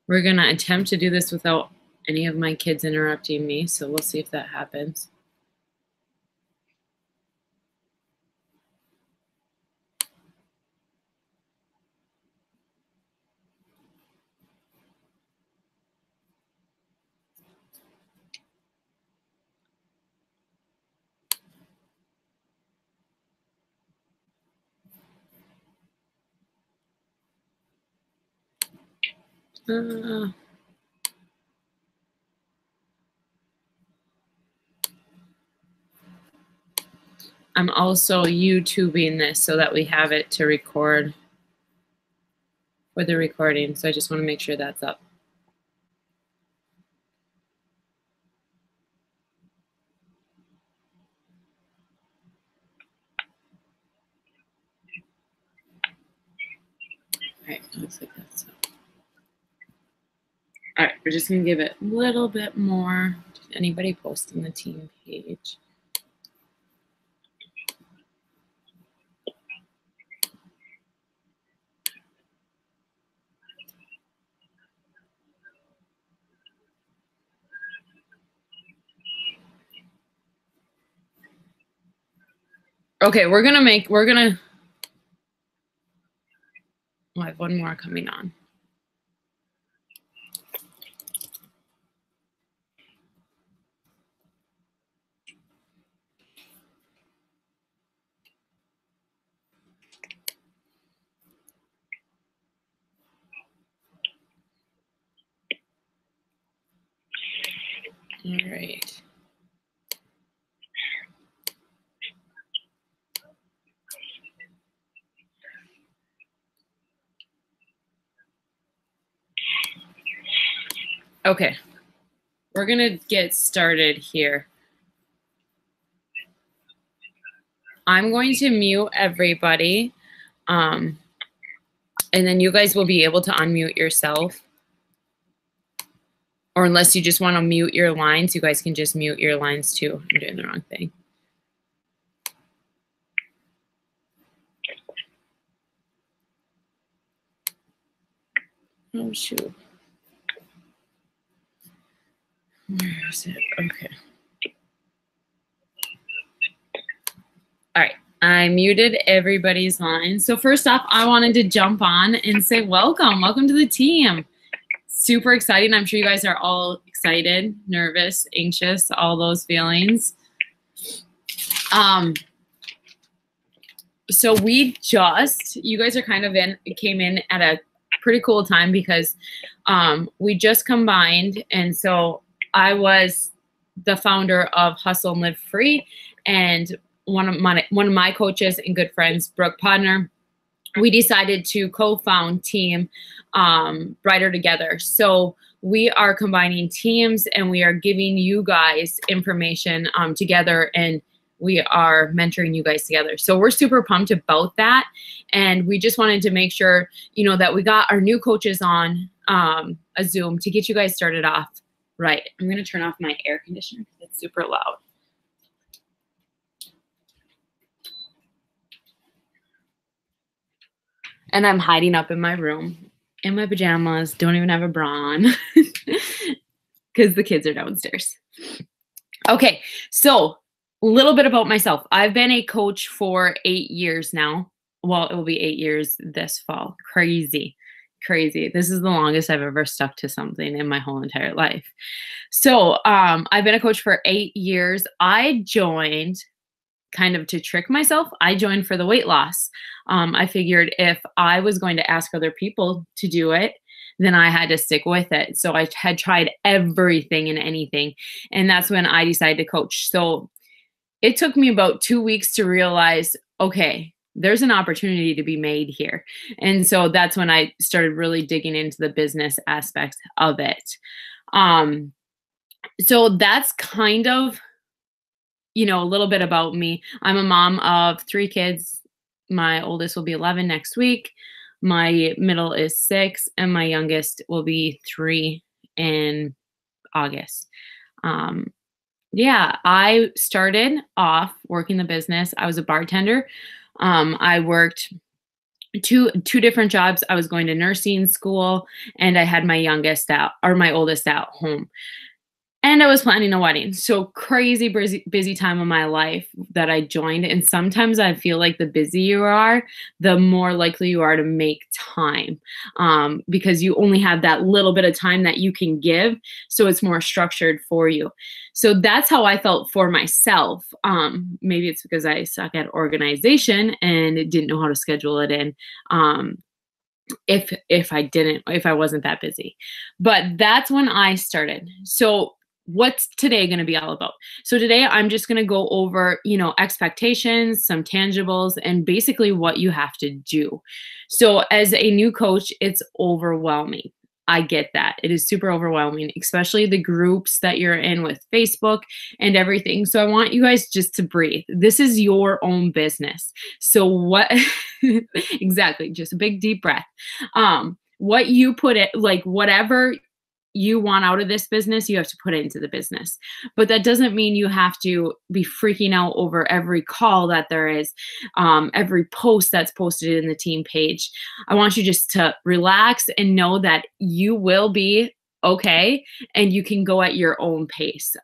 We're going to attempt to do this without any of my kids interrupting me, so we'll see if that happens. I'm also YouTubing this so that we have it to record for the recording. So I just want to make sure that's up. All right, looks like that's up. All right, we're just going to give it a little bit more. Did anybody post on the team page? Okay, we're gonna, oh, I have one more coming on. All right. Okay, we're gonna get started here. I'm going to mute everybody, and then you guys will be able to unmute yourself. Or unless you just want to mute your lines, you guys can just mute your lines too. I'm doing the wrong thing. Oh, shoot. Where is it? Okay. All right. I muted everybody's lines. So first off, I wanted to jump on and say welcome. Welcome to the team. Super exciting. I'm sure you guys are all excited, nervous, anxious, all those feelings. So we just, you guys are kind of came in at a pretty cool time because we just combined. And so I was the founder of Hustle and Live Free, and one of my coaches and good friends, Brooke Podner, we decided to co-found Team Brighter Together. So we are combining teams and we are giving you guys information together, and we are mentoring you guys together. So we're super pumped about that. And we just wanted to make sure, you know, that we got our new coaches on a Zoom to get you guys started off right. I'm going to turn off my air conditioner because it's super loud. And I'm hiding up in my room in my pajamas, don't even have a bra on because the kids are downstairs. Okay, so a little bit about myself. I've been a coach for 8 years now. Well, it will be 8 years this fall. Crazy. This is the longest I've ever stuck to something in my whole entire life. So I've been a coach for 8 years. I joined kind of to trick myself. I joined for the weight loss. I figured if I was going to ask other people to do it, then I had to stick with it. So I had tried everything and anything. And that's when I decided to coach. So it took me about 2 weeks to realize, okay, there's an opportunity to be made here. And so that's when I started really digging into the business aspects of it. So that's kind of, you know, a little bit about me. I'm a mom of 3 kids. My oldest will be 11 next week. My middle is 6, and my youngest will be 3 in August. Yeah, I started off working the business. I was a bartender. I worked two different jobs. I was going to nursing school, and I had my youngest out or my oldest at home. And I was planning a wedding. So crazy busy time of my life that I joined. And sometimes I feel like the busier you are, the more likely you are to make time, because you only have that little bit of time that you can give. So it's more structured for you. So that's how I felt for myself. Maybe it's because I suck at organization and didn't know how to schedule it in. If I wasn't that busy. But that's when I started. So what's today going to be all about? So today I'm just going to go over, expectations, some tangibles, and basically what you have to do. So as a new coach, it's overwhelming. I get that. It is super overwhelming, especially the groups that you're in with Facebook and everything. So I want you guys just to breathe. This is your own business. So what exactly, just a big deep breath. What you put it, like whatever you want out of this business, you have to put it into the business. But that doesn't mean you have to be freaking out over every call that there is, every post that's posted in the team page. I want you just to relax and know that you will be okay and you can go at your own pace.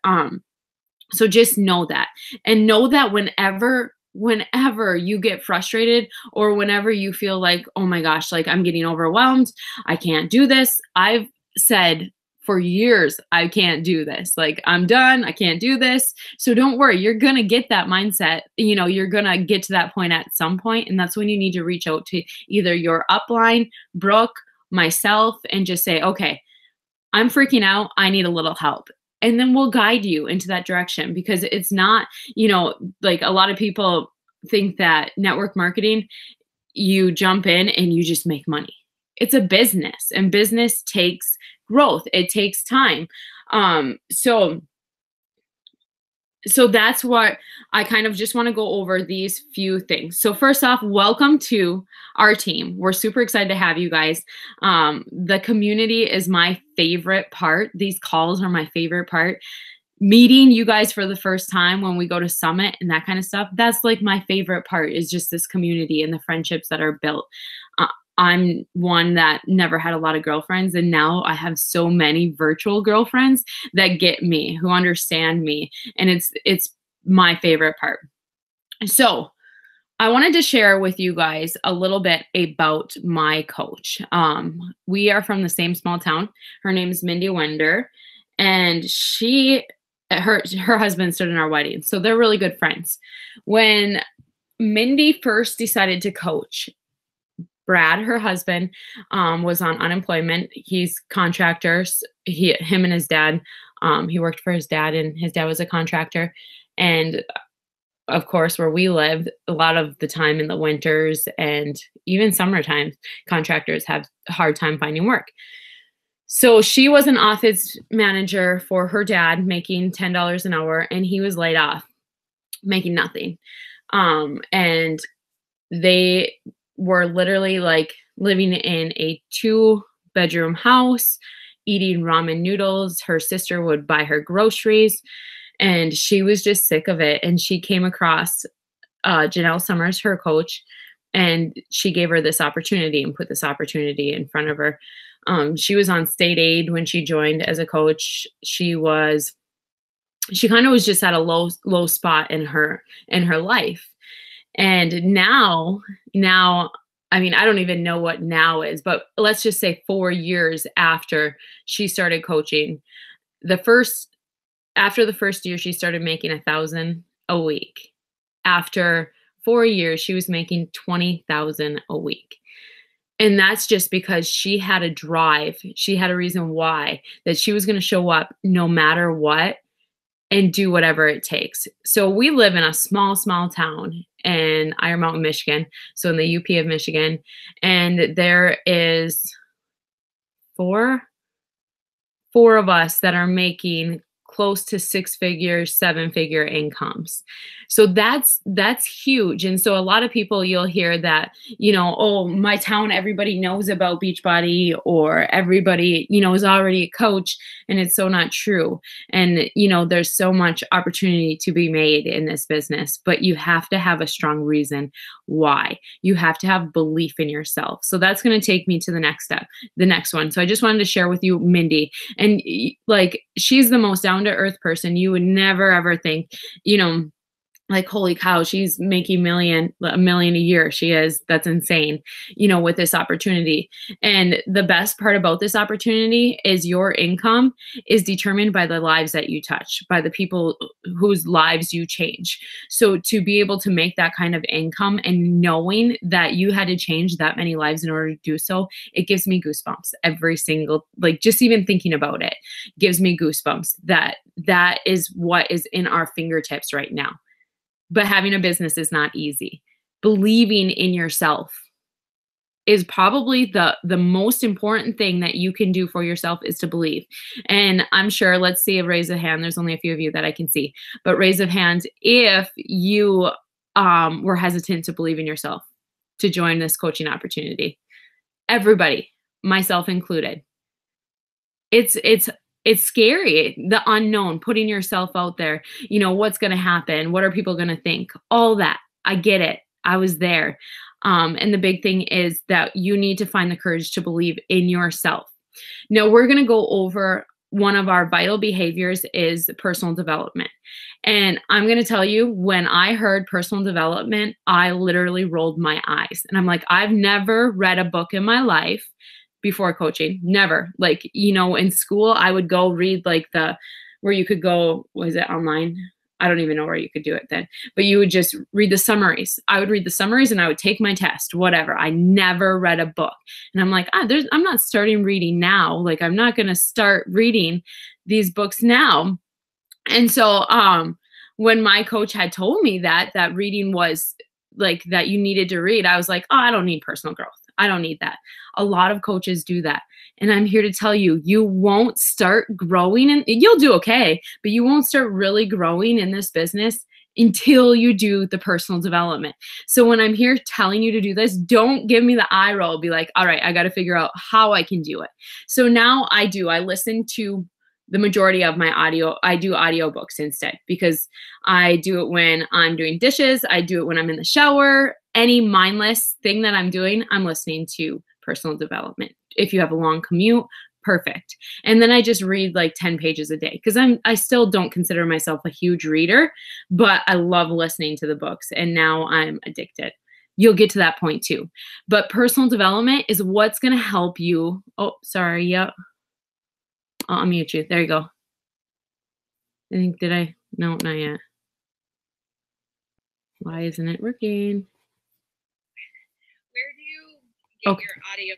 So just know that, and know that whenever you get frustrated or whenever you feel like, oh my gosh, like I'm getting overwhelmed, I can't do this. I've said for years, I can't do this. Like, I'm done. I can't do this. So don't worry. You're going to get that mindset. You're going to get to that point at some point. And that's when you need to reach out to either your upline, Brooke, myself, and just say, okay, I'm freaking out. I need a little help. And then we'll guide you into that direction, because it's not, like a lot of people think that network marketing, you jump in and you just make money. It's a business, and business takes growth. It takes time. So that's what I kind of just want to go over, these few things. So first off, welcome to our team. We're super excited to have you guys. The community is my favorite part. These calls are my favorite part. Meeting you guys for the first time when we go to summit and that kind of stuff, that's like my favorite part, is just this community and the friendships that are built. I'm one that never had a lot of girlfriends, and now I have so many virtual girlfriends that get me, who understand me, and it's my favorite part. So I wanted to share with you guys a little bit about my coach. We are from the same small town. Her name is Mindy Wender, and her husband stood in our wedding, so they're really good friends. When Mindy first decided to coach, Brad, her husband, was on unemployment. He's contractors. Him and his dad, he worked for his dad, and his dad was a contractor. And of course, where we lived, a lot of the time in the winters and even summertime, contractors have a hard time finding work. So she was an office manager for her dad, making $10 an hour, and he was laid off, making nothing. And they were literally like living in a 2-bedroom house, eating ramen noodles. Her sister would buy her groceries, and she was just sick of it. And she came across Janelle Summers, her coach, and she gave her this opportunity and put this opportunity in front of her. She was on state aid when she joined as a coach. She kind of was just at a low spot in her life. And now, I mean, I don't even know what now is, but let's just say 4 years after she started coaching, after the first year, she started making $1,000 a week. After 4 years, she was making $20,000 a week. And that's just because she had a drive. She had a reason why, that she was going to show up no matter what and do whatever it takes. So we live in a small town in Iron Mountain, Michigan, so in the UP of Michigan, and there is four of us that are making close to 6-figure, 7-figure incomes. So that's huge. And so a lot of people, you'll hear that, you know, oh, my town, everybody knows about Beachbody, or everybody, you know, is already a coach, and it's so not true. And, you know, there's so much opportunity to be made in this business, but you have to have a strong reason why. You have to have belief in yourself. So that's going to take me to the next step, the next one. So I just wanted to share with you Mindy, and like, she's the most down to earth person. You would never ever think, you know, like, holy cow, she's making a million a year. She is. That's insane, you know, with this opportunity. And the best part about this opportunity is your income is determined by the lives that you touch, by the people whose lives you change. So to be able to make that kind of income and knowing that you had to change that many lives in order to do so, it gives me goosebumps every single, like, just even thinking about it gives me goosebumps. That is what is in our fingertips right now. But having a business is not easy. Believing in yourself is probably the most important thing that you can do for yourself, is to believe. And I'm sure, let's see a raise of hand. There's only a few of you that I can see, but raise of hands if you were hesitant to believe in yourself to join this coaching opportunity. Everybody, myself included. It's scary, the unknown, putting yourself out there, you know, what's going to happen? What are people going to think? All that. I get it. I was there. And the big thing is that you need to find the courage to believe in yourself. Now, we're going to go over one of our vital behaviors is personal development. And I'm going to tell you, when I heard personal development, I literally rolled my eyes. And I'm like, I've never read a book in my life before coaching. Never. Like, you know, in school, I would go read like where you could go, was it online? I don't even know where you could do it then, but you would just read the summaries. I would read the summaries and I would take my test, whatever. I never read a book. And I'm like, I'm not starting reading now. Like, I'm not going to start reading these books now. And so, when my coach had told me that reading was like, that you needed to read, I was like, oh, I don't need personal growth. I don't need that. A lot of coaches do that. And I'm here to tell you, you won't start growing, and you'll do okay, but you won't start really growing in this business until you do the personal development. So when I'm here telling you to do this, don't give me the eye roll. Be like, all right, I got to figure out how I can do it. So now I listen to the majority of my audio. I do audiobooks instead, because I do it when I'm doing dishes. I do it when I'm in the shower. Any mindless thing that I'm doing, I'm listening to personal development. If you have a long commute, perfect. And then I just read like 10 pages a day, because I still don't consider myself a huge reader, but I love listening to the books, and now I'm addicted. You'll get to that point too. But personal development is what's going to help you. Oh, sorry. Yep. I'll unmute you. There you go. I think, no, not yet. Why isn't it working? Where do you get your audio?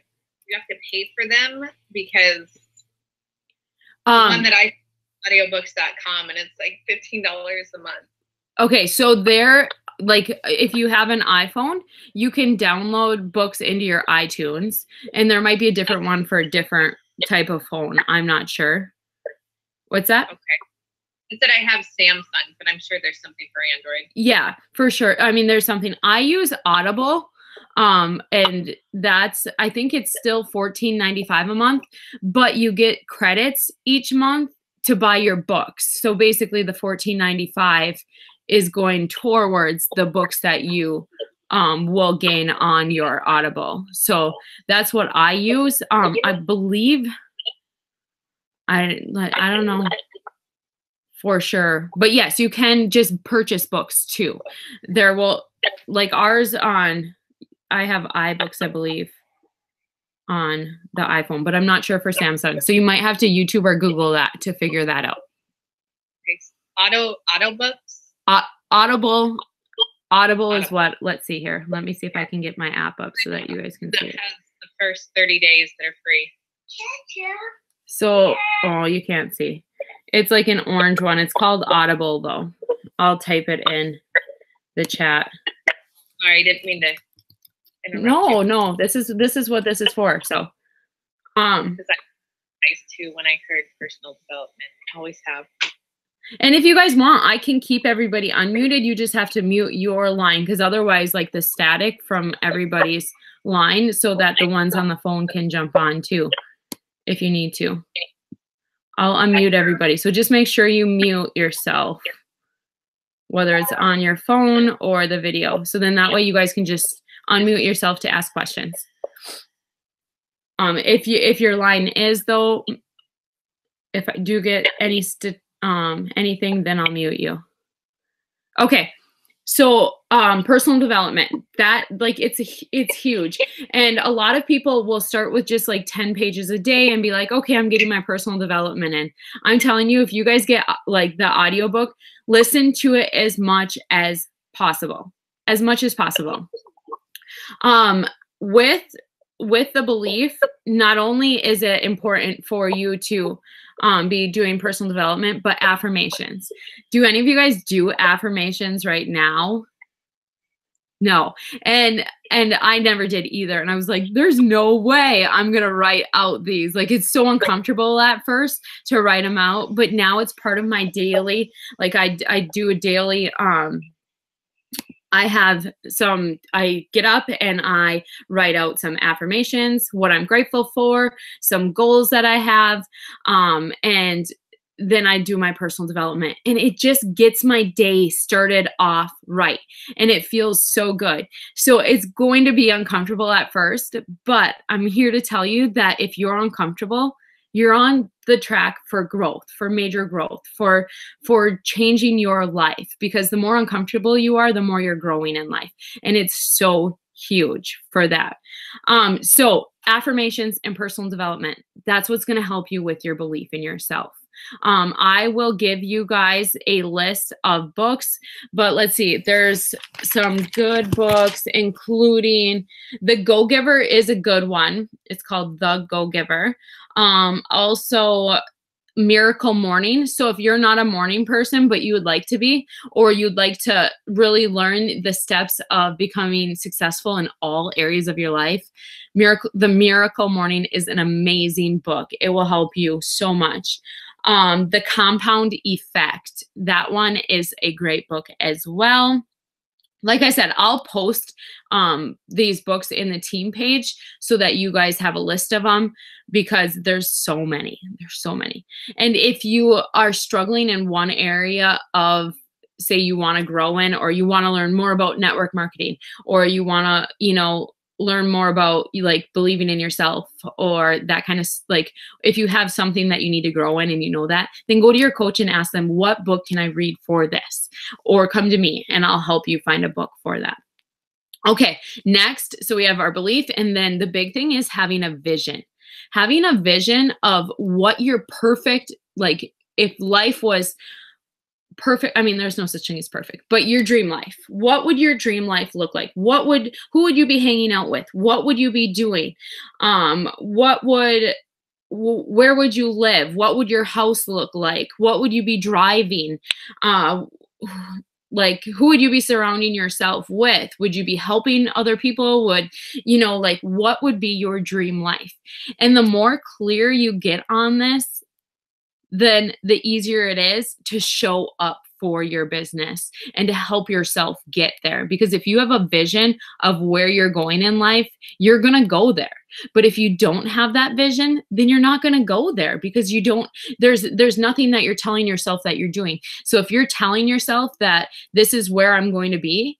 You have to pay for them, because the one that I audiobooks.com, and it's like $15 a month. Okay, so they're like, if you have an iPhone, you can download books into your iTunes, and there might be a different one for a different type of phone. I'm not sure. What's that? Okay. It said I have Samsung, but I'm sure there's something for Android. Yeah, for sure. I mean, there's something. I use Audible. And that's, I think it's still $14.95 a month, but you get credits each month to buy your books. So basically the $14.95 is going towards the books that you will gain on your Audible. So that's what I use. I believe, I don't know for sure, but yes, you can just purchase books too. There will, like ours on, I have iBooks, I believe, on the iPhone, but I'm not sure for Samsung. So you might have to YouTube or Google that to figure that out. Autobooks? Audible is what? Let's see here. Let me see if I can get my app up so that you guys can see it. Has the first 30 days, they're free. So, oh, you can't see. It's like an orange one. It's called Audible, though. I'll type it in the chat. Sorry, I didn't mean to. No, this is what this is for. So, because I was nice too when I heard personal development. I always have. And if you guys want, I can keep everybody unmuted. You just have to mute your line, because otherwise, like, the static from everybody's line, so that the ones on the phone can jump on too, if you need to. I'll unmute everybody. So just make sure you mute yourself, whether it's on your phone or the video. So then that way you guys can just unmute yourself to ask questions. If your line is, though, if I do get anything, then I'll mute you. Okay. So personal development, that, like, it's huge. And a lot of people will start with just like 10 pages a day and be like, okay, I'm getting my personal development in. I'm telling you, if you guys get like the audiobook, listen to it as much as possible. As much as possible. With the belief, not only is it important for you to be doing personal development, but affirmations. Do any of you guys do affirmations right now? No. And I never did either. And I was like, there's no way I'm going to write out these. Like, it's so uncomfortable at first to write them out, but now it's part of my daily, like I do a daily, I get up and I write out some affirmations, what I'm grateful for, some goals that I have, and then I do my personal development. And it just gets my day started off right. And it feels so good. So it's going to be uncomfortable at first, but I'm here to tell you that if you're uncomfortable, you're on the track for growth, for major growth, for changing your life, because the more uncomfortable you are, the more you're growing in life. And it's so huge for that. So affirmations and personal development, that's what's going to help you with your belief in yourself. I will give you guys a list of books, but let's see, there's some good books, including The Go-Giver is a good one. It's called The Go-Giver. Also Miracle Morning. So if you're not a morning person, but you would like to be, or you'd like to really learn the steps of becoming successful in all areas of your life, The Miracle Morning is an amazing book. It will help you so much. The Compound Effect, that one is a great book as well. Like I said, I'll post these books in the team page so that you guys have a list of them, because there's so many. There's so many. And if you are struggling in one area of, say, you want to grow in, or you want to learn more about network marketing, or you want to, learn more about like believing in yourself, or that kind of, like, if you have something that you need to grow in and you know that, then go to your coach and ask them, what book can I read for this? Or come to me and I'll help you find a book for that. Okay, next, so we have our belief, and then the big thing is having a vision. Having a vision of what your perfect, like, if life was perfect, I mean, there's no such thing as perfect, but your dream life. What would your dream life look like? Who would you be hanging out with? What would you be doing? Where would you live? What would your house look like? What would you be driving? Like, who would you be surrounding yourself with? Would you be helping other people? Like, what would be your dream life? And the more clear you get on this, then the easier it is to show up for your business and to help yourself get there. Because if you have a vision of where you're going in life, you're going to go there. But if you don't have that vision, then you're not going to go there, because there's nothing that you're telling yourself that you're doing. So if you're telling yourself that this is where I'm going to be,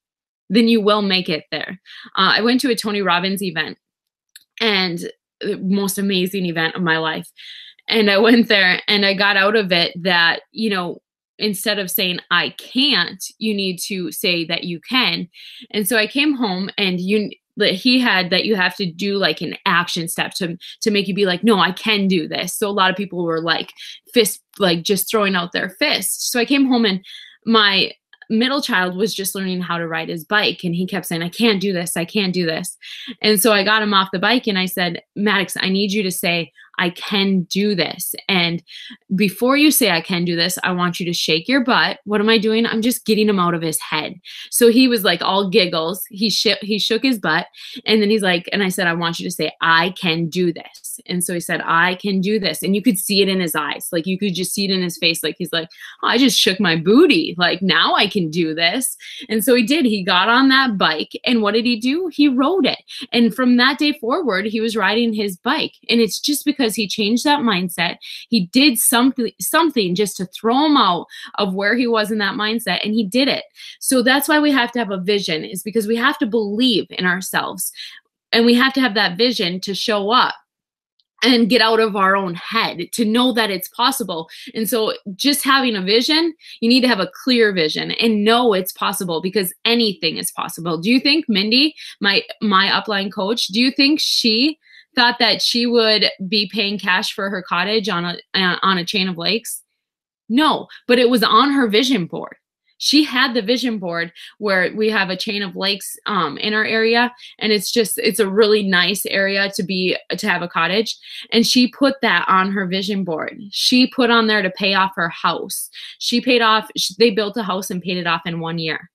then you will make it there. I went to a Tony Robbins event, and the most amazing event of my life. And I went there and I got out of it that, instead of saying I can't, you need to say that you can. And so I came home, and he had that you have to do like an action step to make you be like, no, I can do this. So a lot of people were like just throwing out their fists. So I came home, and my middle child was just learning how to ride his bike, and he kept saying, I can't do this. I can't do this. And so I got him off the bike, and I said, Maddox, I need you to say, I can do this. And before you say I can do this, I want you to shake your butt. What am I doing? I'm just getting him out of his head. So he was like all giggles. He shook his butt. And then he's like, and I said, I want you to say, I can do this. And so he said, I can do this. And you could see it in his eyes. Like you could just see it in his face. Like he's like, oh, I just shook my booty. Like now I can do this. And so he did. He got on that bike. And what did he do? He rode it. And from that day forward, he was riding his bike. And it's just because he changed that mindset. He did something just to throw him out of where he was in that mindset. And he did it. So that's why we have to have a vision, is because we have to believe in ourselves. And we have to have that vision to show up and get out of our own head to know that it's possible. And so just having a vision, you need to have a clear vision and know it's possible, because anything is possible. Do you think Mindy, my upline coach, do you think she thought that she would be paying cash for her cottage on a chain of lakes? No, but it was on her vision board. She had the vision board where we have a chain of lakes in our area, and it's a really nice area to have a cottage. And she put that on her vision board. She put on there to pay off her house. They built a house and paid it off in 1 year.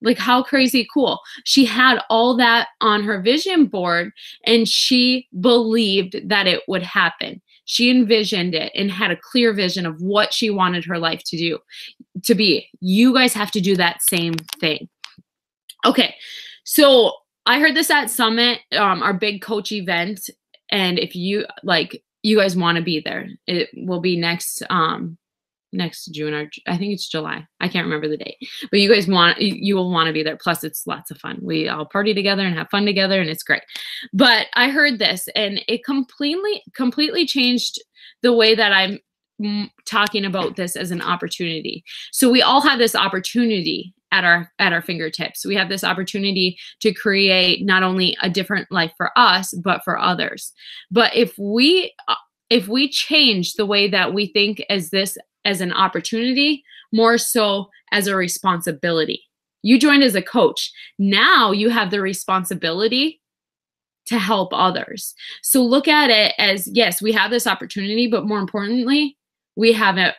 Like, how crazy cool. She had all that on her vision board, and she believed that it would happen. She envisioned it and had a clear vision of what she wanted her life to be. You guys have to do that same thing. Okay, so I heard this at Summit, our big coach event, and if you guys want to be there, it will be next June, or I think it's July. I can't remember the date, but you will want to be there. Plus it's lots of fun. We all party together and have fun together, and it's great. But I heard this, and it completely changed the way that I'm talking about this as an opportunity. So we all have this opportunity at our fingertips. We have this opportunity to create not only a different life for us, but for others. But if we change the way that we think as an opportunity, more so as a responsibility. You joined as a coach. Now you have the responsibility to help others. So look at it as, yes, we have this opportunity, but more importantly, we have a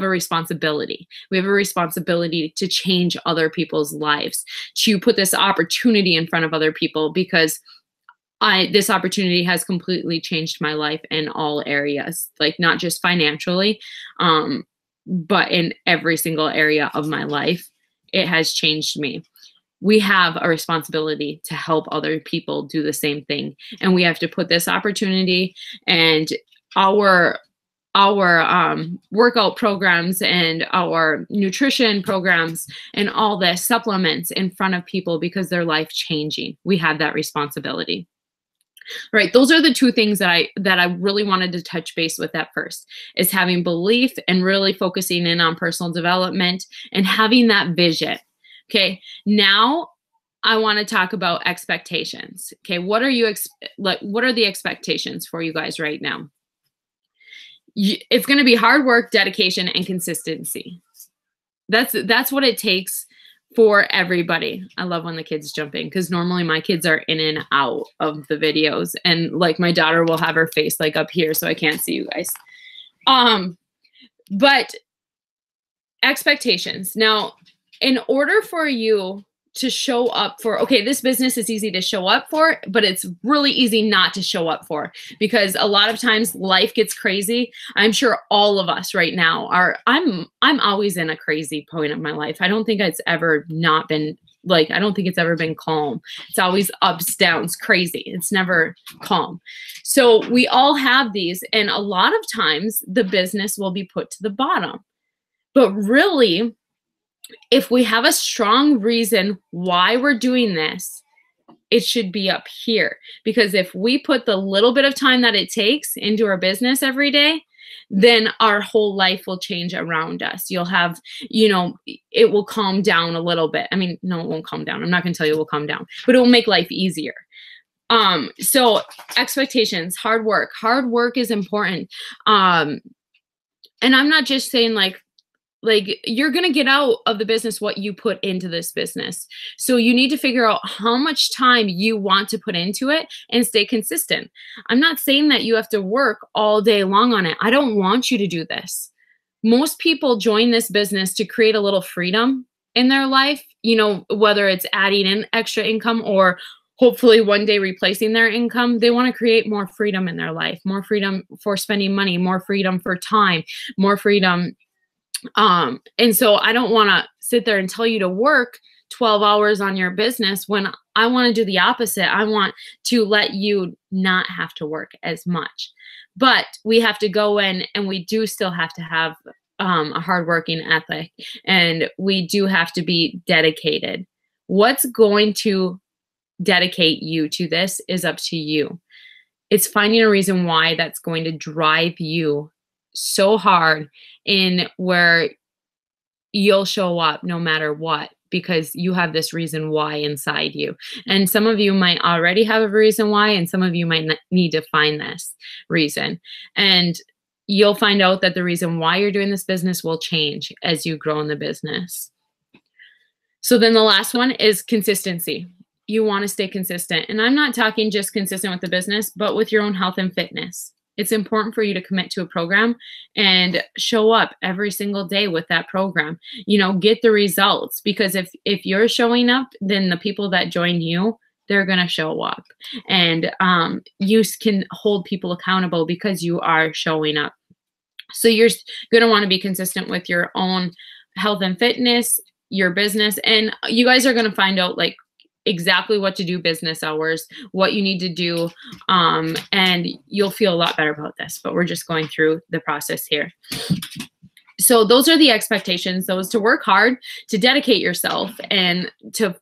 responsibility. We have a responsibility to change other people's lives, to put this opportunity in front of other people, because this opportunity has completely changed my life in all areas, like not just financially, but in every single area of my life. It has changed me. We have a responsibility to help other people do the same thing. And we have to put this opportunity and our workout programs and our nutrition programs and all the supplements in front of people, because they're life changing. We have that responsibility. Right. Those are the two things that I really wanted to touch base with at first, is having belief and really focusing in on personal development and having that vision. Okay. Now I want to talk about expectations. Okay. What are the expectations for you guys right now? It's going to be hard work, dedication, and consistency. That's what it takes for everybody. I love when the kids jump in, because normally my kids are in and out of the videos, and like my daughter will have her face like up here, so I can't see you guys. But expectations. Now, in order for you to show up for, okay, this business is easy to show up for, but it's really easy not to show up for, because a lot of times life gets crazy. I'm sure all of us right now I'm always in a crazy point of my life. I don't think it's ever not been like, I don't think it's ever been calm. It's always ups, downs, crazy. It's never calm. So we all have these, and a lot of times the business will be put to the bottom. But really, if we have a strong reason why we're doing this, it should be up here. Because if we put the little bit of time that it takes into our business every day, then our whole life will change around us. You'll have, it will calm down a little bit. I mean, no, it won't calm down. I'm not going to tell you it will calm down, but it will make life easier. So expectations, hard work. Hard work is important. And I'm not just saying like like you're going to get out of the business what you put into this business. So you need to figure out how much time you want to put into it and stay consistent. I'm not saying that you have to work all day long on it. I don't want you to do this. Most people join this business to create a little freedom in their life, you know, whether it's adding in extra income or hopefully one day replacing their income. They want to create more freedom in their life, more freedom for spending money, more freedom for time, more freedom. And so I don't want to sit there and tell you to work 12 hours on your business when I want to do the opposite. I want to let you not have to work as much, but we have to go in and we do still have to have a hardworking ethic, and we do have to be dedicated. What's going to dedicate you to this is up to you. It's finding a reason why that's going to drive you so hard in where you'll show up no matter what, because you have this reason why inside you. And some of you might already have a reason why, and some of you might need to find this reason. And you'll find out that the reason why you're doing this business will change as you grow in the business. So then the last one is consistency. You want to stay consistent. And I'm not talking just consistent with the business, but with your own health and fitness. It's important for you to commit to a program and show up every single day with that program. You know, get the results, because if you're showing up, then the people that join you, they're going to show up, and you can hold people accountable because you are showing up. So you're going to want to be consistent with your own health and fitness, your business, and you guys are going to find out like exactly what to do business hours, what you need to do, and you'll feel a lot better about this, but we're just going through the process here. So those are the expectations, those to work hard, to dedicate yourself, and to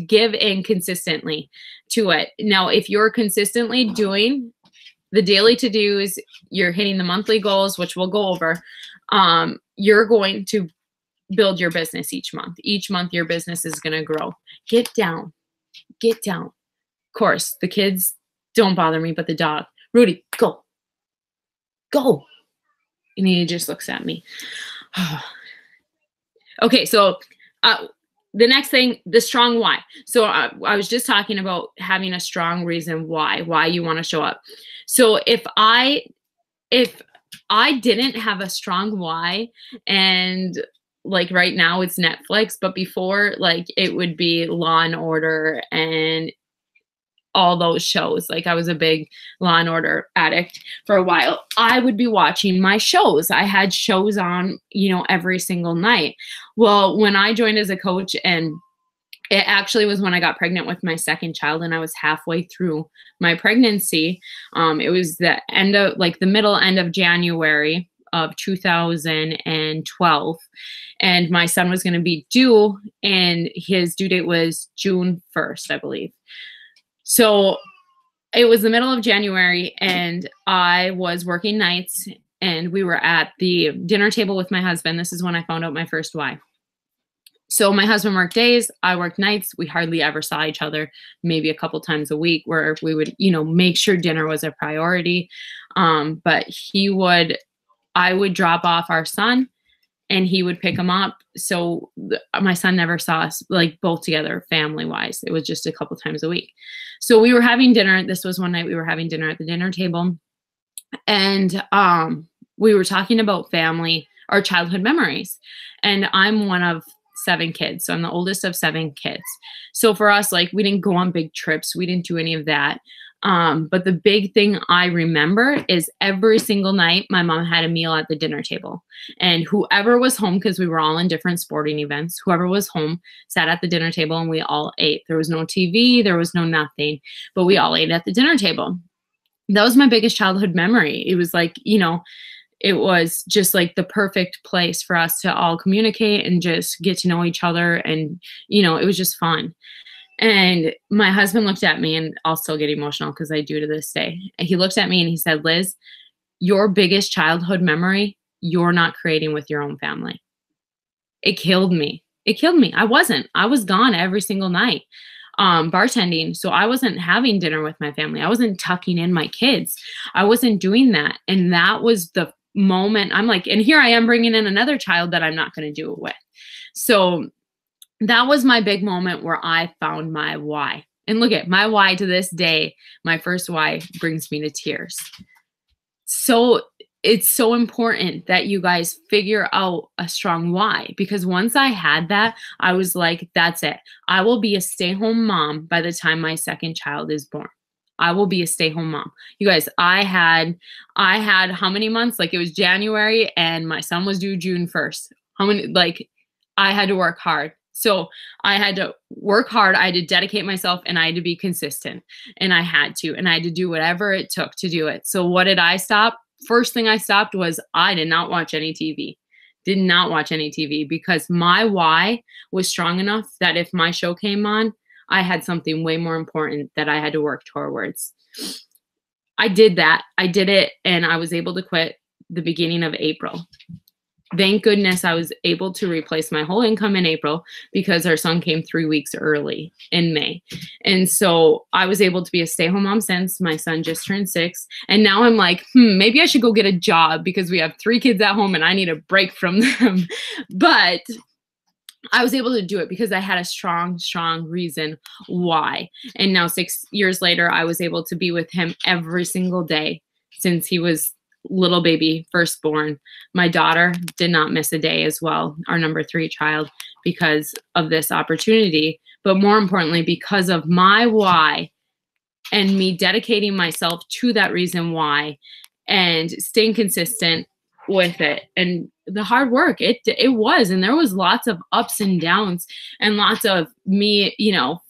give in consistently to it. Now, if you're consistently doing the daily to-dos, you're hitting the monthly goals, which we'll go over, you're going to build your business each month. Each month, your business is going to grow. Get down. Get down. Of course, the kids don't bother me, but the dog. Rudy, go. Go. And he just looks at me. Okay, so the next thing, the strong why. So I was just talking about having a strong reason why you want to show up. So if I didn't have a strong why, and like right now it's Netflix, but before, like, it would be Law and Order and all those shows. Like, I was a big Law and Order addict for a while. I would be watching my shows. I had shows on, you know, every single night. Well, when I joined as a coach, and it actually was when I got pregnant with my second child, and I was halfway through my pregnancy. It was the middle end of January of 2012, and my son was going to be due, and his due date was June 1st, I believe. So it was the middle of January, and I was working nights, and we were at the dinner table with my husband. This is when I found out my first why. So my husband worked days, I worked nights. We hardly ever saw each other, maybe a couple times a week, where we would, you know, make sure dinner was a priority. But I would drop off our son, and he would pick him up. So my son never saw us, like, both together family wise. It was just a couple times a week. So we were having dinner. This was one night we were having dinner at the dinner table, and we were talking about family, our childhood memories. And I'm one of 7 kids. So I'm the oldest of 7 kids. So for us, like, we didn't go on big trips. We didn't do any of that. But the big thing I remember is every single night my mom had a meal at the dinner table, and whoever was home, because we were all in different sporting events, whoever was home sat at the dinner table and we all ate. There was no TV, there was no nothing, but we all ate at the dinner table. That was my biggest childhood memory. It was like, you know, it was just like the perfect place for us to all communicate and just get to know each other. And, you know, it was just fun. And my husband looked at me, and I'll still get emotional because I do to this day. He looked at me and he said, Liz, your biggest childhood memory, you're not creating with your own family. It killed me. It killed me. I was gone every single night, bartending. So I wasn't having dinner with my family. I wasn't tucking in my kids. I wasn't doing that. And that was the moment, I'm like, and here I am bringing in another child that I'm not going to do it with. So that was my big moment where I found my why. And look at my why to this day, my first why brings me to tears. So it's so important that you guys figure out a strong why, because once I had that, I was like, that's it. I will be a stay-home mom by the time my second child is born. I will be a stay-home mom. You guys, I had how many months? Like, it was January and my son was due June 1st. How many, like, I had to work hard. So I had to work hard. I had to dedicate myself, and I had to be consistent, and I had to do whatever it took to do it. So what did I stop? First thing I stopped was I did not watch any TV. Did not watch any TV, because my why was strong enough that if my show came on, I had something way more important that I had to work towards. I did that. I did it, and I was able to quit the beginning of April. Thank goodness I was able to replace my whole income in April, because our son came 3 weeks early in May. And so I was able to be a stay-home mom since my son just turned 6. And now I'm like, maybe I should go get a job, because we have 3 kids at home and I need a break from them. But I was able to do it because I had a strong, strong reason why. And now 6 years later, I was able to be with him every single day since he was little baby, firstborn. My daughter did not miss a day as well, our number 3 child, because of this opportunity. But more importantly, because of my why and me dedicating myself to that reason why and staying consistent with it. And the hard work, it was, and there was lots of ups and downs and lots of me,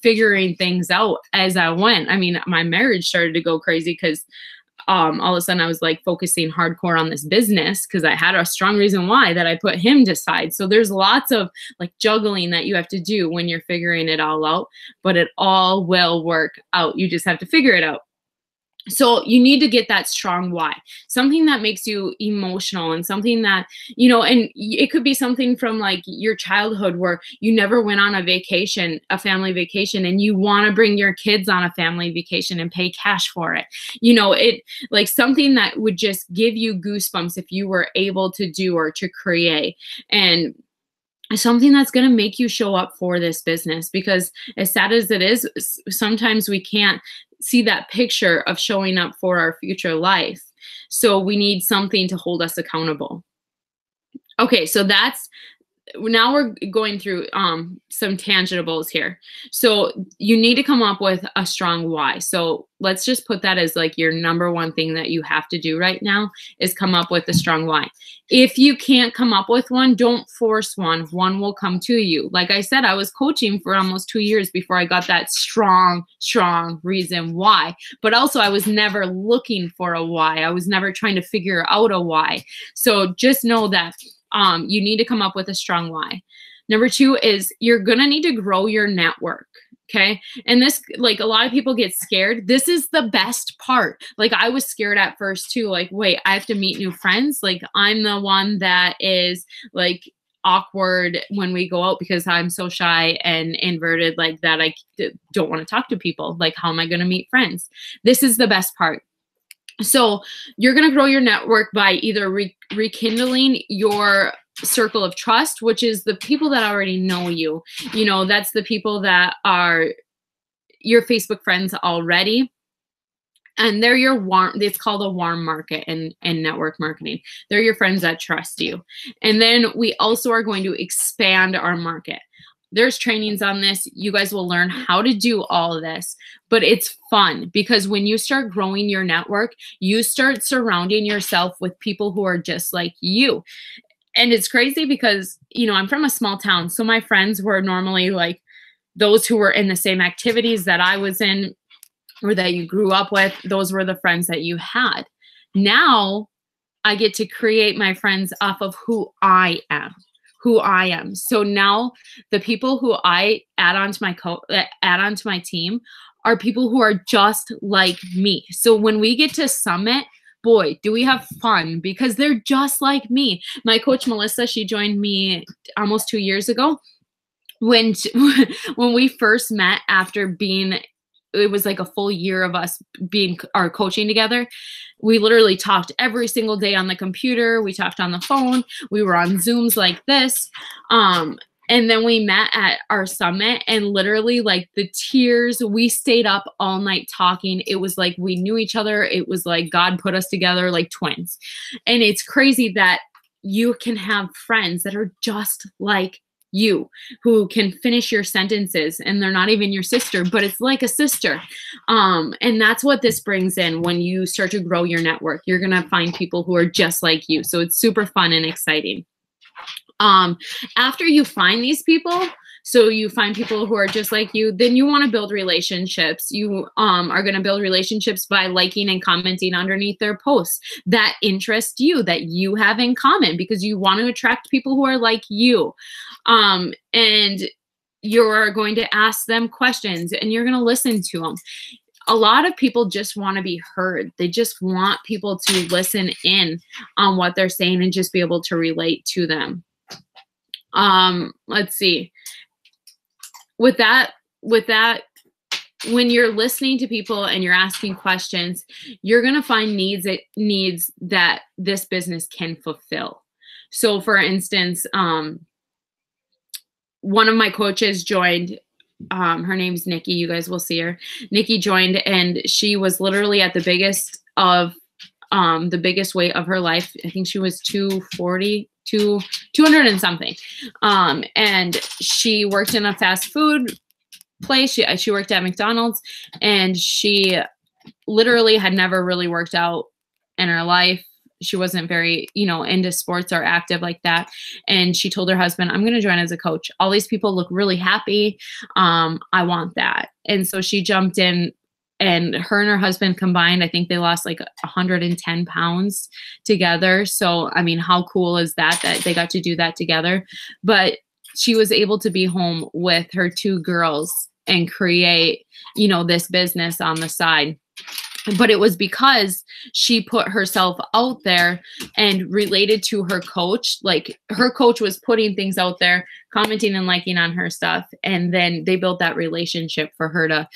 figuring things out as I went. I mean, my marriage started to go crazy because all of a sudden I was like focusing hardcore on this business because I had a strong reason why that I put him to side. So there's lots of like juggling that you have to do when you're figuring it all out, but it all will work out. You just have to figure it out. So you need to get that strong why, something that makes you emotional, and something that, and it could be something from like your childhood where you never went on a vacation, a family vacation, and you want to bring your kids on a family vacation and pay cash for it. It like something that would just give you goosebumps if you were able to do or to create, and something that's going to make you show up for this business. Because as sad as it is, sometimes we can't see that picture of showing up for our future life. So we need something to hold us accountable. Okay, so now we're going through some tangibles here. So you need to come up with a strong why. So let's just put that as like your number one thing that you have to do right now is come up with a strong why. If you can't come up with one, don't force one. One will come to you. Like I said, I was coaching for almost 2 years before I got that strong, strong reason why. But also I was never looking for a why. I was never trying to figure out a why. So just know that you need to come up with a strong why. Number 2 is you're going to need to grow your network. Okay. And this, like, a lot of people get scared. This is the best part. Like, I was scared at first too. Like, wait, I have to meet new friends. Like, I'm the one that is like awkward when we go out because I'm so shy and inverted like that. I don't want to talk to people. Like, how am I going to meet friends? This is the best part. So you're going to grow your network by either rekindling your circle of trust, which is the people that already know you. That's the people that are your Facebook friends already. And they're your warm, it's called a warm market in network marketing. They're your friends that trust you. And then we also are going to expand our market. There's trainings on this. You guys will learn how to do all of this, but it's fun because when you start growing your network, you start surrounding yourself with people who are just like you. And it's crazy because, I'm from a small town. So my friends were normally like those who were in the same activities that I was in or that you grew up with. Those were the friends that you had. Now I get to create my friends off of who I am. So now the people who I add onto my team are people who are just like me. So when we get to Summit, boy, do we have fun because they're just like me. My coach, Melissa, she joined me almost 2 years ago. When we first met after being it was like a full year of us being our coaching together. We literally talked every single day on the computer. We talked on the phone. We were on Zooms like this. And then we met at our summit, and literally like the tears, we stayed up all night talking. It was like we knew each other. It was like God put us together like twins. And it's crazy that you can have friends that are just like you, who can finish your sentences, and they're not even your sister, but it's like a sister. And that's what this brings in. When you start to grow your network, you're going to find people who are just like you. So it's super fun and exciting. After you find these people, so you find people who are just like you, then you want to build relationships. You are going to build relationships by liking and commenting underneath their posts that interest you, that you have in common, because you want to attract people who are like you. And you're going to ask them questions, and you're going to listen to them. A lot of people just want to be heard. They just want people to listen in on what they're saying and just be able to relate to them. Let's see. With that, when you're listening to people and you're asking questions, you're going to find needs that this business can fulfill. So for instance, one of my coaches joined. Her name's Nikki. You guys will see her. Nikki joined, and she was literally at the biggest weight of her life. I think she was 240, 200 and something. And she worked in a fast food place. She worked at McDonald's, and she literally had never really worked out in her life. She wasn't very, into sports or active like that. And she told her husband, I'm going to join as a coach. All these people look really happy. I want that. And so she jumped in, and her husband combined, I think they lost like 110 pounds together. So, I mean, how cool is that they got to do that together? But she was able to be home with her 2 girls and create, this business on the side. But it was because she put herself out there and related to her coach. Like, her coach was putting things out there, commenting and liking on her stuff. And then they built that relationship for her to,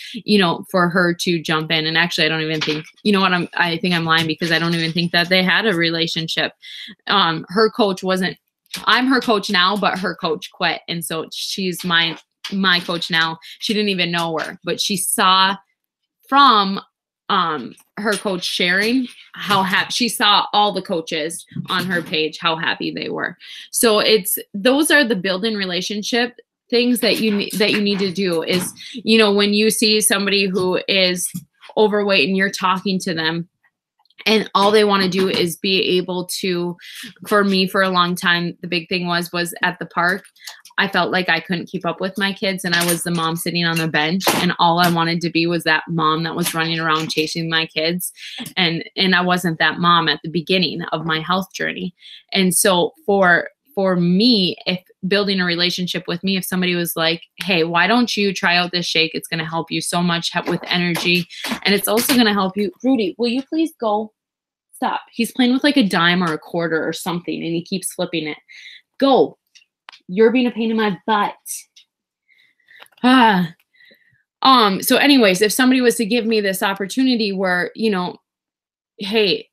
for her to jump in. And actually, I don't even think, I think I'm lying, because I don't even think that they had a relationship. Her coach wasn't, I'm her coach now, but her coach quit. And so she's my coach now. She didn't even know her, but she saw from her coach sharing how happy she saw all the coaches on her page, how happy they were. So those are the building relationship things that you need to do is, when you see somebody who is overweight and you're talking to them, and all they want to do is be able to, for me, for a long time, the big thing was at the park, I felt like I couldn't keep up with my kids, and I was the mom sitting on the bench, and all I wanted to be was that mom that was running around chasing my kids. And I wasn't that mom at the beginning of my health journey. And so for me, if building a relationship with me, if somebody was like, hey, why don't you try out this shake? It's going to help you so much with energy. And it's also going to help you. Rudy, will you please go? Stop. He's playing with like a dime or a quarter or something, and he keeps flipping it. Go. You're being a pain in my butt. So anyways, if somebody was to give me this opportunity where, hey,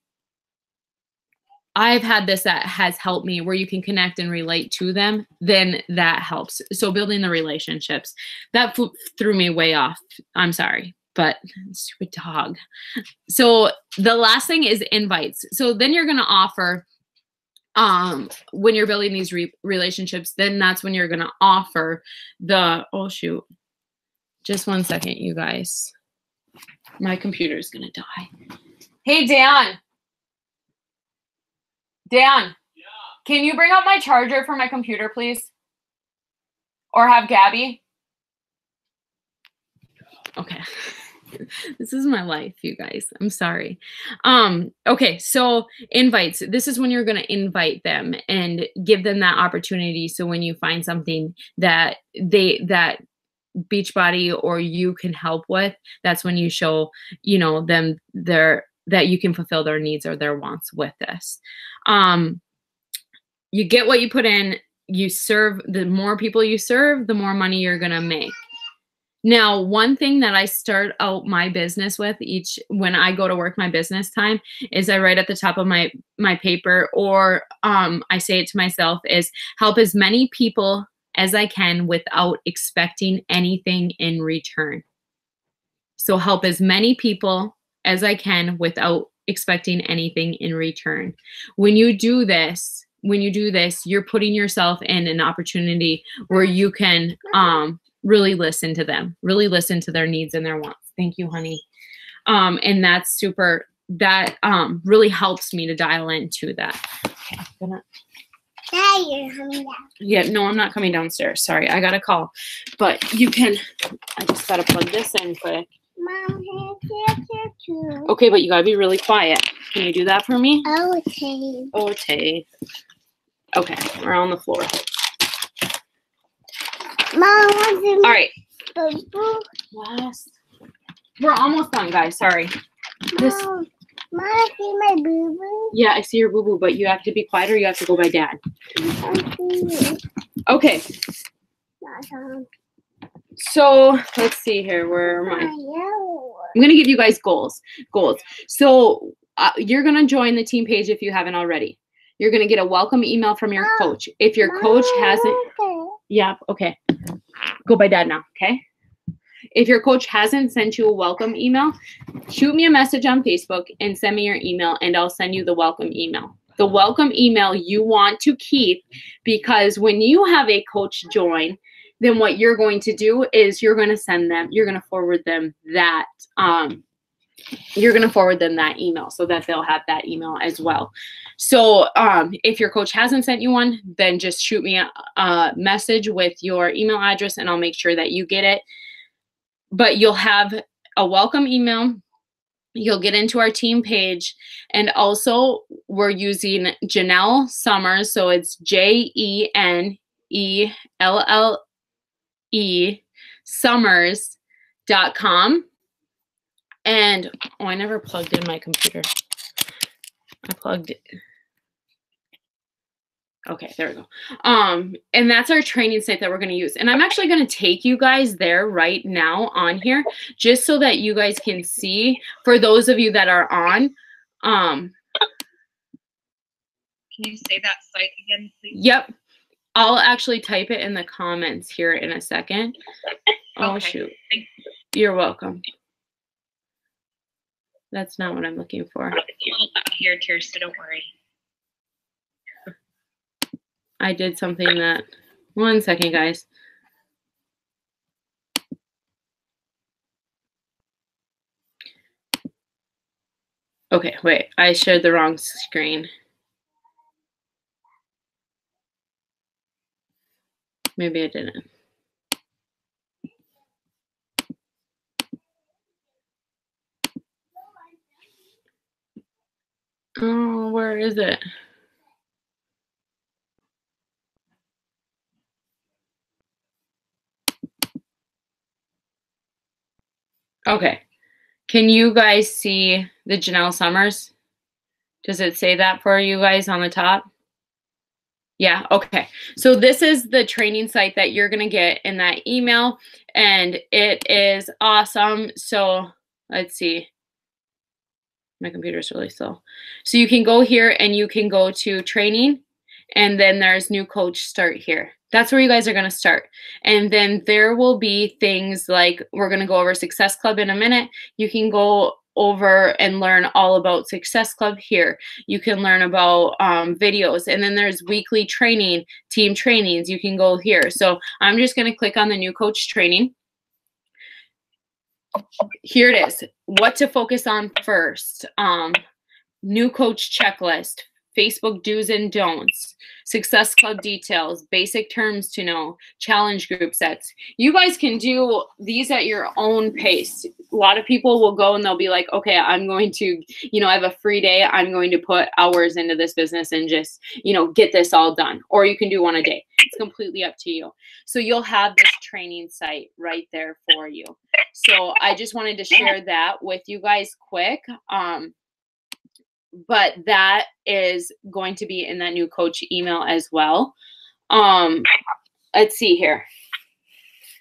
I've had this that has helped me, where you can connect and relate to them, then that helps. So building the relationships, that threw me way off. I'm sorry, but stupid dog. So the last thing is invites. So then you're going to offer, when you're building these relationships, then that's when you're going to offer oh shoot, just one second, you guys, my computer is going to die. Hey, Dan, yeah. Can you bring up my charger for my computer, please? Or have Gabby? Okay. This is my life, you guys. I'm sorry. Okay, so invites. This is when you're going to invite them and give them that opportunity. So when you find something that Beachbody or you can help with, that's when you show, them that you can fulfill their needs or their wants with this. You get what you put in. You serve. The more people you serve, the more money you're going to make. Now, one thing that I start out my business with when I go to work my business time is I write at the top of my paper, or I say it to myself, is help as many people as I can without expecting anything in return. So help as many people as I can without expecting anything in return. When you do this, you're putting yourself in an opportunity where you can really listen to them, really listen to their needs and their wants. Thank you, honey. And that's super, that really helps me to dial into that. Okay, I'm gonna... Dad, you're coming down. Yeah, no, I'm not coming downstairs. Sorry, I got a call. But you can, I just got to plug this in quick. Mom, here too. Okay, but you got to be really quiet. Can you do that for me? Okay. Okay. Okay, we're on the floor. Mom, what's in All right. boo-boo? Last. We're almost done, guys. Sorry. This. Mom, I see my boo-boo. Yeah, I see your boo-boo, but you have to be quiet or you have to go by Dad. Okay. So let's see here. Where am I? I'm going to give you guys goals. So you're going to join the team page if you haven't already. You're going to get a welcome email from your coach. If your coach hasn't, yeah, okay. Go by Dad now, okay? If your coach hasn't sent you a welcome email, shoot me a message on Facebook and send me your email, and I'll send you the welcome email. The welcome email you want to keep, because when you have a coach join, then what you're going to do is you're going to forward them that email so that they'll have that email as well. So if your coach hasn't sent you one, then just shoot me a message with your email address and I'll make sure that you get it. But you'll have a welcome email. You'll get into our team page, and also we're using Janelle Summers. So it's JENELLE Summers.com. And I never plugged in my computer. I plugged it. Okay, there we go. And that's our training site that we're going to use. And I'm actually going to take you guys there right now on here, just so that you guys can see, for those of you that are on. Can you say that site again, please? Yep. I'll actually type it in the comments here in a second. Oh, okay. Shoot. You're welcome. That's not what I'm looking for. Here, Tears, so don't worry. I did something that, 1 second, guys. Okay, wait, I shared the wrong screen. Maybe I didn't. Oh, where is it? Okay. Can you guys see the Janelle Summers? Does it say that for you guys on the top? Yeah, okay. So this is the training site that you're going to get in that email, and it is awesome. So let's see. My computer's really slow. So you can go here and you can go to training, and then there's new coach start here. That's where you guys are going to start. And then there will be things like, we're going to go over Success Club in a minute. You can go over and learn all about Success Club here. You can learn about videos, and then there's weekly training, team trainings. You can go here. So I'm just going to click on the new coach training. Here it is. What to focus on first. New coach checklist, Facebook do's and don'ts, Success Club details, basic terms to know, challenge group sets. You guys can do these at your own pace. A lot of people will go and they'll be like, okay, I'm going to, I have a free day. I'm going to put hours into this business and just, get this all done. Or you can do one a day. It's completely up to you. So you'll have this training site right there for you. So I just wanted to share that with you guys quick. But that is going to be in that new coach email as well. Let's see here.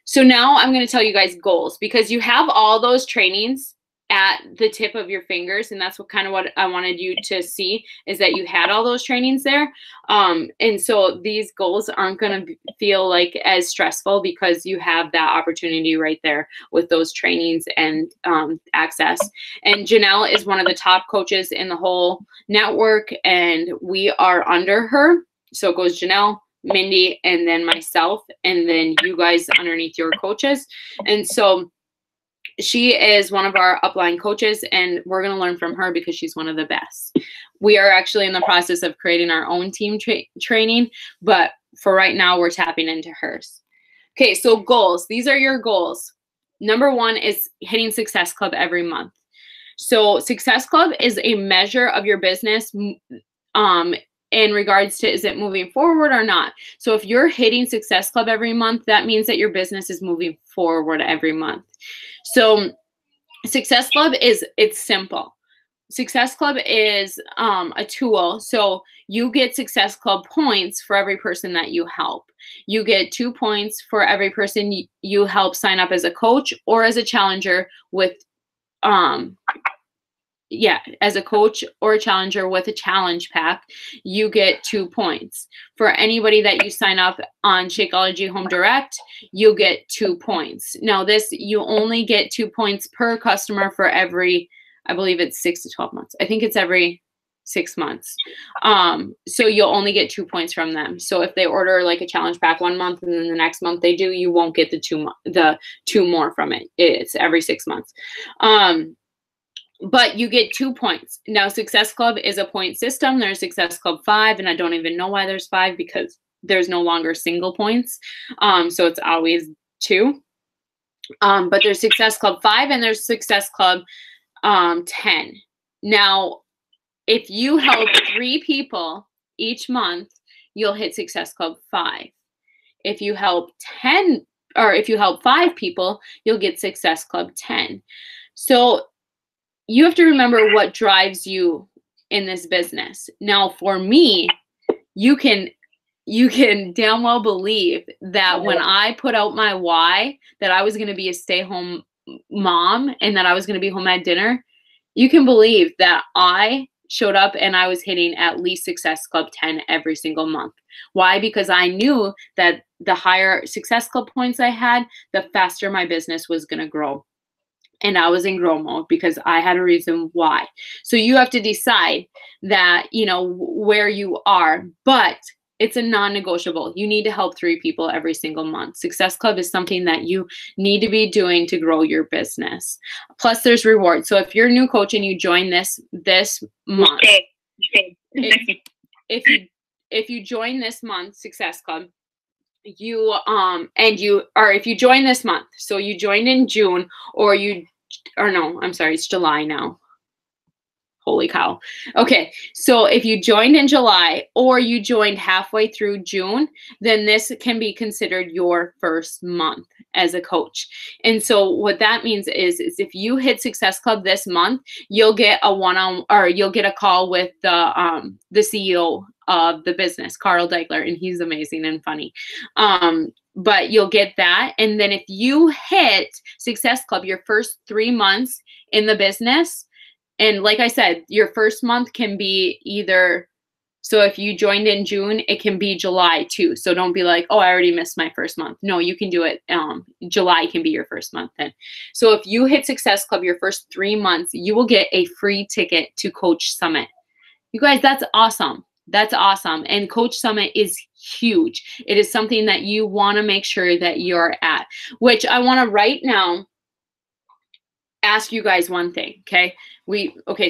So now I'm going to tell you guys goals, because you have all those trainings at the tip of your fingers. And that's what I wanted you to see, is that you had all those trainings there. And so these goals aren't going to feel like as stressful, because you have that opportunity right there with those trainings and access. And Janelle is one of the top coaches in the whole network, and we are under her. So it goes Janelle, Mindy, and then myself, and then you guys underneath your coaches. And so she is one of our upline coaches, and we're going to learn from her because she's one of the best. We are actually in the process of creating our own team training, but for right now, we're tapping into hers. Okay, so goals. These are your goals. Number 1 is hitting Success Club every month. So Success Club is a measure of your business in regards to, is it moving forward or not? So if you're hitting Success Club every month, that means that your business is moving forward every month. So Success Club it's simple. Success Club is a tool. So you get Success Club points for every person that you help. You get 2 points for every person you help sign up as a coach or as a challenger with as a coach or a challenger with a challenge pack, you get 2 points. For anybody that you sign up on Shakeology Home Direct, you get 2 points. Now this, you only get 2 points per customer for every, I believe it's 6 to 12 months. I think it's every 6 months. So you'll only get 2 points from them. So if they order like a challenge pack 1 month and then the next month they do, you won't get the two more from it. It's every 6 months. But you get 2 points. Now, Success Club is a point system. There's Success Club 5, and I don't even know why there's 5, because there's no longer single points. So it's always 2. But there's Success Club 5 and there's Success Club 10. Now, if you help 3 people each month, you'll hit Success Club 5. If you help 10, or if you help 5 people, you'll get Success Club 10. So you have to remember what drives you in this business. Now, for me, you can damn well believe that when I put out my why, that I was going to be a stay-home mom and that I was going to be home at dinner, you can believe that I showed up and I was hitting at least Success Club 10 every single month. Why? Because I knew that the higher Success Club points I had, the faster my business was going to grow. And I was in grow mode because I had a reason why. So you have to decide that, where you are, but it's a non-negotiable. You need to help 3 people every single month. Success Club is something that you need to be doing to grow your business. Plus there's rewards. So if you're a new coach and you join this month, if you join this month, Success Club, if you join this month, so you joined in June, it's July now. Holy cow. Okay, so if you joined in July or you joined halfway through June, then this can be considered your first month as a coach. And so what that means is if you hit Success Club this month, you'll get you'll get a call with the CEO of the business, Carl Deichler, and he's amazing and funny. But you'll get that. And then if you hit Success Club your first 3 months in the business, and like I said, your first month can be either, so if you joined in June, it can be July too. So don't be like, oh, I already missed my first month. No, you can do it. July can be your first month then. So if you hit Success Club your first 3 months, you will get a free ticket to Coach Summit. You guys, that's awesome. That's awesome. And Coach Summit is huge. It is something that you want to make sure that you're at, which I want to right now ask you guys one thing. Okay.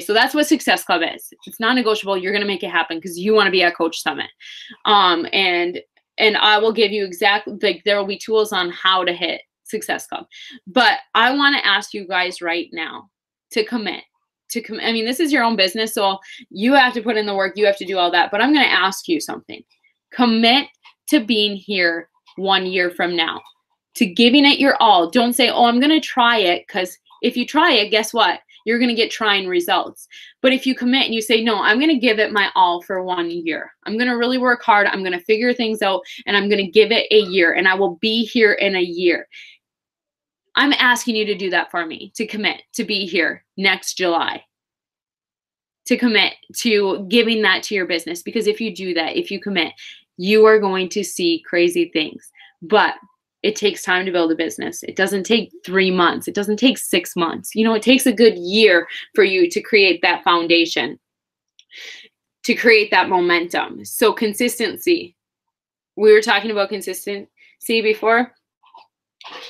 So that's what Success Club is. It's non-negotiable. You're going to make it happen because you want to be at Coach Summit. And I will give you there will be tools on how to hit Success Club, but I want to ask you guys right now to commit. I mean, this is your own business, so you have to put in the work. You have to do all that. But I'm going to ask you something. Commit to being here 1 year from now, to giving it your all. Don't say, oh, I'm going to try it, because if you try it, guess what? You're going to get trying results. But if you commit and you say, no, I'm going to give it my all for 1 year. I'm going to really work hard. I'm going to figure things out, and I'm going to give it a year, and I will be here in a year. I'm asking you to do that for me, to commit to be here next July, to commit to giving that to your business. Because if you do that, if you commit, you are going to see crazy things. But it takes time to build a business. It doesn't take 3 months. It doesn't take 6 months. You know, it takes a good year for you to create that foundation, to create that momentum. So consistency. We were talking about consistency before.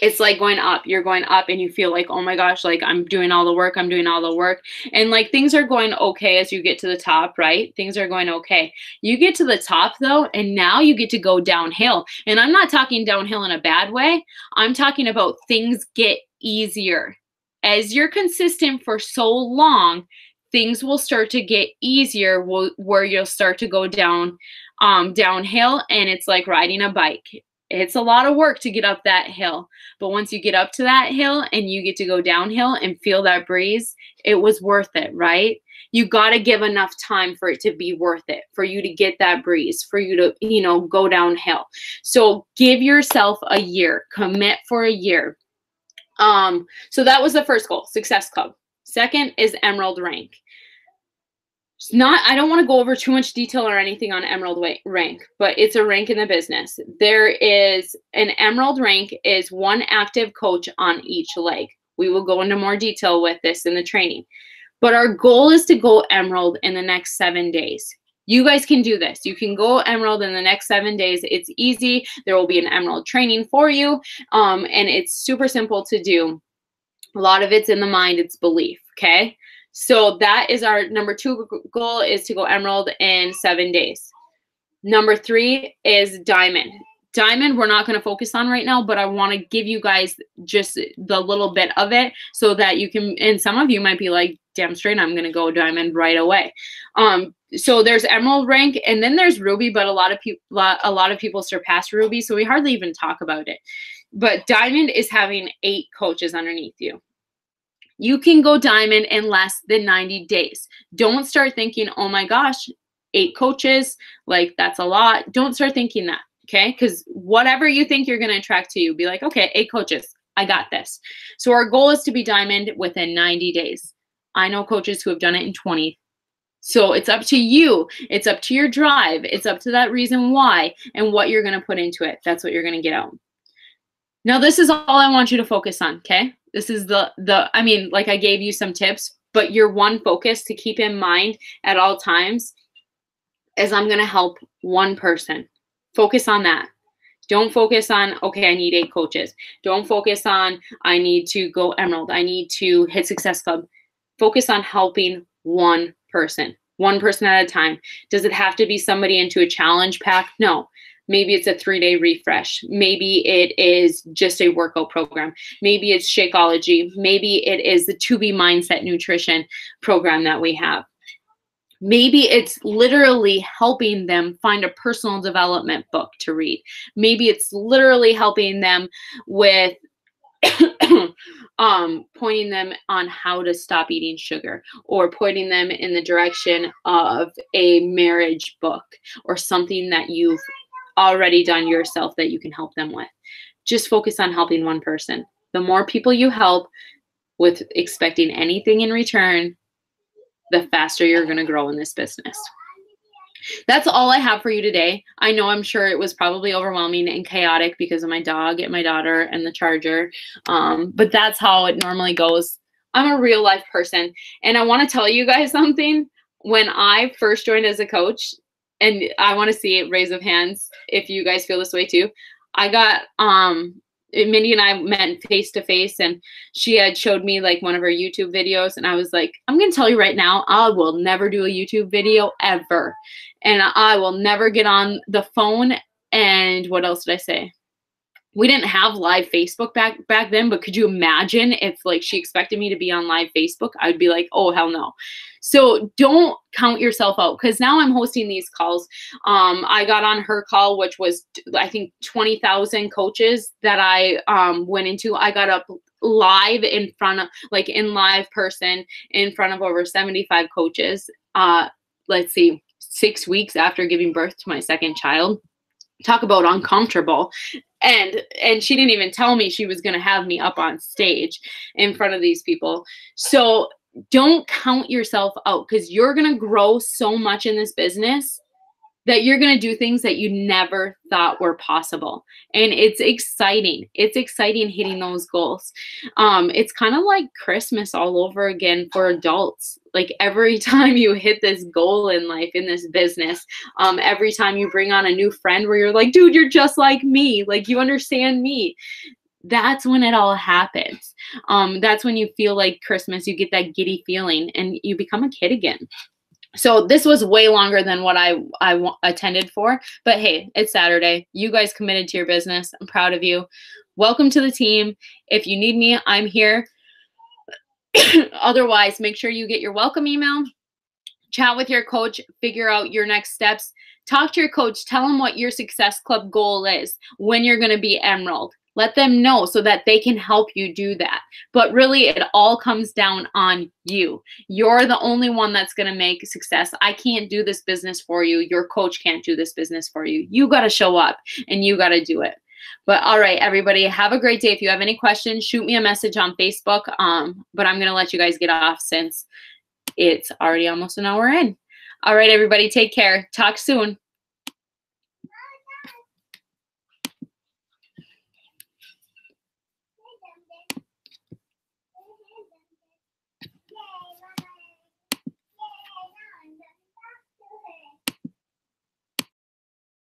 It's like going up. You're going up and you feel like, oh my gosh, like I'm doing all the work. I'm doing all the work. And like things are going okay as you get to the top, right? Things are going okay. You get to the top though, and now you get to go downhill. And I'm not talking downhill in a bad way. I'm talking about things get easier. As you're consistent for so long, things will start to get easier where you'll start to go downhill, and it's like riding a bike. It's a lot of work to get up that hill, but once you get up to that hill and you get to go downhill and feel that breeze, it was worth it, right? You got to give enough time for it to be worth it, for you to get that breeze, for you to, you know, go downhill. So give yourself a year, commit for a year. So that was the first goal, Success Club. Second is Emerald rank. I don't want to go over too much detail or anything on Emerald rank, but it's a rank in the business. There is an Emerald rank is 1 active coach on each leg. We will go into more detail with this in the training, but our goal is to go Emerald in the next 7 days. You guys can do this. You can go Emerald in the next 7 days. It's easy. There will be an Emerald training for you. And it's super simple to do. A lot of it's in the mind. It's belief. Okay. So that is our number 2 goal, is to go Emerald in 7 days. Number 3 is Diamond. Diamond, we're not going to focus on right now, but I want to give you guys just the little bit of it so that you can, and some of you might be like, damn straight, I'm going to go Diamond right away. So there's Emerald rank, and then there's Ruby, but a lot of people surpass Ruby, so we hardly even talk about it. But Diamond is having 8 coaches underneath you. You can go Diamond in less than 90 days. Don't start thinking, oh my gosh, 8 coaches, like that's a lot. Don't start thinking that, okay? Because whatever you think you're going to attract to you, be like, okay, 8 coaches, I got this. So our goal is to be Diamond within 90 days. I know coaches who have done it in 20. So it's up to you. It's up to your drive. It's up to that reason why and what you're going to put into it. That's what you're going to get out. Now, this is all I want you to focus on, okay? This is I mean, like I gave you some tips, but your one focus to keep in mind at all times is I'm going to help 1 person. Focus on that. Don't focus on, okay, I need 8 coaches. Don't focus on, I need to go Emerald. I need to hit Success Club. Focus on helping 1 person. 1 person at a time. Does it have to be somebody into a challenge pack? No. Maybe it's a 3-day refresh. Maybe it is just a workout program. Maybe it's Shakeology. Maybe it is the 2B Mindset Nutrition program that we have. Maybe it's literally helping them find a personal development book to read. Maybe it's literally helping them with pointing them on how to stop eating sugar, or pointing them in the direction of a marriage book or something that you've already done yourself that you can help them with. Just focus on helping 1 person. The more people you help with expecting anything in return, the faster you're going to grow in this business. That's all I have for you today. I know I'm sure it was probably overwhelming and chaotic because of my dog and my daughter and the charger. But that's how it normally goes. I'm a real life person. And I want to tell you guys something. When I first joined as a coach, and I want to see a raise of hands if you guys feel this way too. I got, Mindy and I met face to face, and she had showed me like one of her YouTube videos, and I was like, I'm going to tell you right now, I will never do a YouTube video ever. And I will never get on the phone. And what else did I say? We didn't have live Facebook back then, but could you imagine if like she expected me to be on live Facebook? I'd be like, oh, hell no. So don't count yourself out, because now I'm hosting these calls. I got on her call, which was, I think, 20,000 coaches that I went into. I got up live in front of, like in live person, in front of over 75 coaches, let's see, 6 weeks after giving birth to my second child. Talk about uncomfortable. And she didn't even tell me she was going to have me up on stage in front of these people. So don't count yourself out, because you're going to grow so much in this business that you're going to do things that you never thought were possible. And it's exciting. It's exciting hitting those goals. It's kind of like Christmas all over again for adults. Like every time you hit this goal in life, in this business, every time you bring on a new friend where you're like, dude, you're just like me. Like you understand me. That's when it all happens. That's when you feel like Christmas, you get that giddy feeling and you become a kid again. So this was way longer than what I attended for, but hey, it's Saturday. You guys committed to your business. I'm proud of you. Welcome to the team. If you need me, I'm here. Otherwise, make sure you get your welcome email, chat with your coach, figure out your next steps, talk to your coach, tell them what your Success Club goal is, when you're going to be Emerald. Let them know so that they can help you do that. But really, it all comes down on you. You're the only one that's going to make success. I can't do this business for you. Your coach can't do this business for you. You got to show up and you got to do it. But all right, everybody, have a great day. If you have any questions, shoot me a message on Facebook. But I'm going to let you guys get off since it's already almost an hour in. All right, everybody, take care. Talk soon.